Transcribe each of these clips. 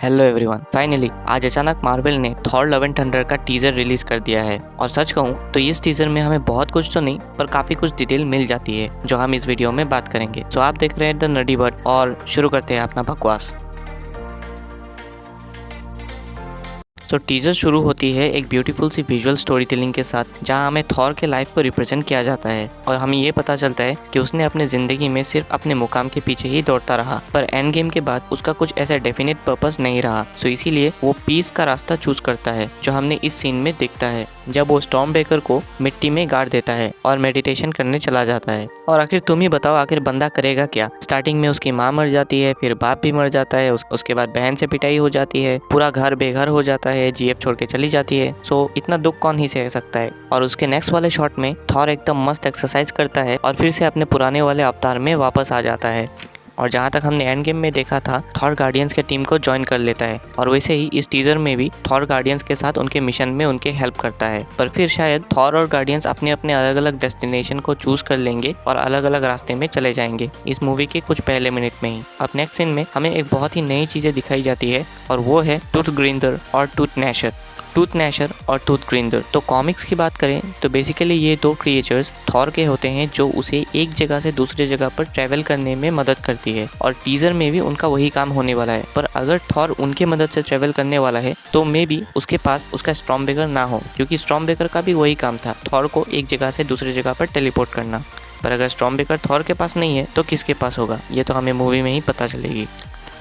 Hello everyone, finally आज अचानक Marvel ने थॉर लव एंड थंडर का टीजर रिलीज कर दिया है। और सच कहूँ तो इस टीजर में हमें बहुत कुछ तो नहीं पर काफी कुछ डिटेल मिल जाती है जो हम इस वीडियो में बात करेंगे। तो आप देख रहे हैं द नर्डी बर्ड और शुरू करते हैं अपना बकवास। तो टीजर शुरू होती है एक ब्यूटीफुल सी विजुअल स्टोरी टेलिंग के साथ, जहां हमें थॉर के लाइफ को रिप्रेजेंट किया जाता है और हमें ये पता चलता है कि उसने अपने जिंदगी में सिर्फ अपने मुकाम के पीछे ही दौड़ता रहा, पर एंड गेम के बाद उसका कुछ ऐसा डेफिनेट पर्पस नहीं रहा। सो इसीलिए वो पीस का रास्ता चूज करता है, जो हमने इस सीन में देखता है जब वो स्टॉर्म ब्रेकर को मिट्टी में गाड़ देता है और मेडिटेशन करने चला जाता है। और आखिर तुम ही बताओ, आखिर बंदा करेगा क्या? स्टार्टिंग में उसकी माँ मर जाती है, फिर बाप भी मर जाता है, उसके बाद बहन से पिटाई हो जाती है, पूरा घर बेघर हो जाता है, जीएफ छोड़ के चली जाती है। सो इतना दुख कौन ही सह सकता है। और उसके नेक्स्ट वाले शॉट में थॉर एकदम मस्त एक्सरसाइज करता है और फिर से अपने पुराने वाले अवतार में वापस आ जाता है। और जहाँ तक हमने एंड गेम में देखा था, थॉर गार्डियंस के टीम को ज्वाइन कर लेता है और वैसे ही इस टीजर में भी थॉर गार्डियंस के साथ उनके मिशन में उनके हेल्प करता है। पर फिर शायद थॉर और गार्डियंस अपने अपने अलग अलग डेस्टिनेशन को चूज कर लेंगे और अलग अलग रास्ते में चले जाएंगे इस मूवी के कुछ पहले मिनट में ही। अब नेक्स्ट सीन में हमें एक बहुत ही नई चीजें दिखाई जाती है और वो है टूथ ग्रिंदर और टूथ नैशर। टूथ नैशर और टूथ ग्रिंदर। तो कॉमिक्स की बात करें तो बेसिकली ये दो क्रिएचर्स थॉर के होते हैं जो उसे एक जगह से दूसरी जगह पर ट्रैवल करने में मदद करती है, और टीजर में भी उनका वही काम होने वाला है। पर अगर थॉर उनके मदद से ट्रैवल करने वाला है तो मे बी उसके पास उसका स्टॉर्म ब्रेकर ना हो, क्योंकि स्टॉर्म ब्रेकर का भी वही काम था, थॉर को एक जगह से दूसरी जगह पर टेलीपोर्ट करना। पर अगर स्टॉर्म ब्रेकर थॉर के पास नहीं है तो किसके पास होगा, ये तो हमें मूवी में ही पता चलेगी।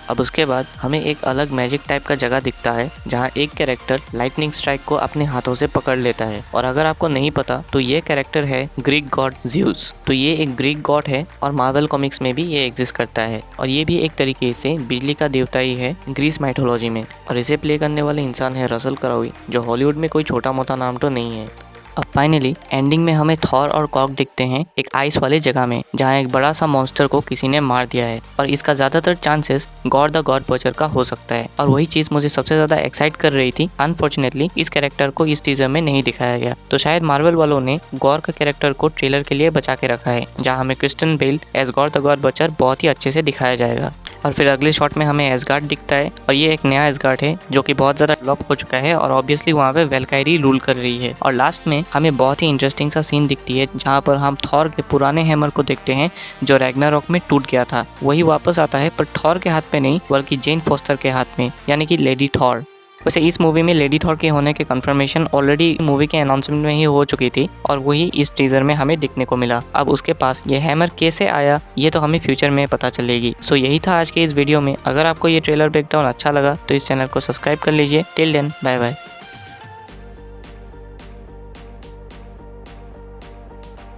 अब उसके बाद हमें एक अलग मैजिक टाइप का जगह दिखता है जहां एक कैरेक्टर लाइटनिंग स्ट्राइक को अपने हाथों से पकड़ लेता है। और अगर आपको नहीं पता तो ये कैरेक्टर है ग्रीक गॉड ज़्यूस। तो ये एक ग्रीक गॉड है और मार्वल कॉमिक्स में भी ये एग्जिस्ट करता है, और ये भी एक तरीके से बिजली का देवता ही है ग्रीस माइथोलॉजी में। और इसे प्ले करने वाले इंसान है रसल क्राउई, जो हॉलीवुड में कोई छोटा मोटा नाम तो नहीं है। अब फाइनली एंडिंग में हमें थॉर और कॉक दिखते हैं एक आइस वाले जगह में, जहां एक बड़ा सा मॉन्स्टर को किसी ने मार दिया है, और इसका ज्यादातर चांसेस गॉड द गॉड बचर का हो सकता है। और वही चीज मुझे सबसे ज्यादा एक्साइट कर रही थी। अनफॉर्चुनेटली इस कैरेक्टर को इस टीजर में नहीं दिखाया गया, तो शायद मार्वल वालों ने गॉर का कैरेक्टर को ट्रेलर के लिए बचा के रखा है, जहाँ हमें Christian Bale as God the God butcher बहुत ही अच्छे से दिखाया जाएगा। और फिर अगले शॉट में हमें एसगार्ड दिखता है, और ये एक नया एसगार्ड है जो कि बहुत ज़्यादा डेवलप हो चुका है, और ऑब्वियसली वहाँ पे वेलकायरी रूल कर रही है। और लास्ट में हमें बहुत ही इंटरेस्टिंग सा सीन दिखती है जहाँ पर हम थॉर के पुराने हैमर को देखते हैं जो रैग्नारॉक में टूट गया था। वही वापस आता है, पर थॉर के हाथ में नहीं बल्कि जेन फोस्टर के हाथ में, यानी कि लेडी थॉर। वैसे इस मूवी में लेडी थॉर के होने के कंफर्मेशन ऑलरेडी मूवी के अनाउंसमेंट में ही हो चुकी थी, और वही इस टीजर में हमें दिखने को मिला। अब उसके पास ये हैमर कैसे आया ये तो हमें फ्यूचर में पता चलेगी। सो यही था आज के इस वीडियो में। अगर आपको ये ट्रेलर ब्रेकडाउन अच्छा लगा तो इस चैनल को सब्सक्राइब कर लीजिए। Till then bye bye.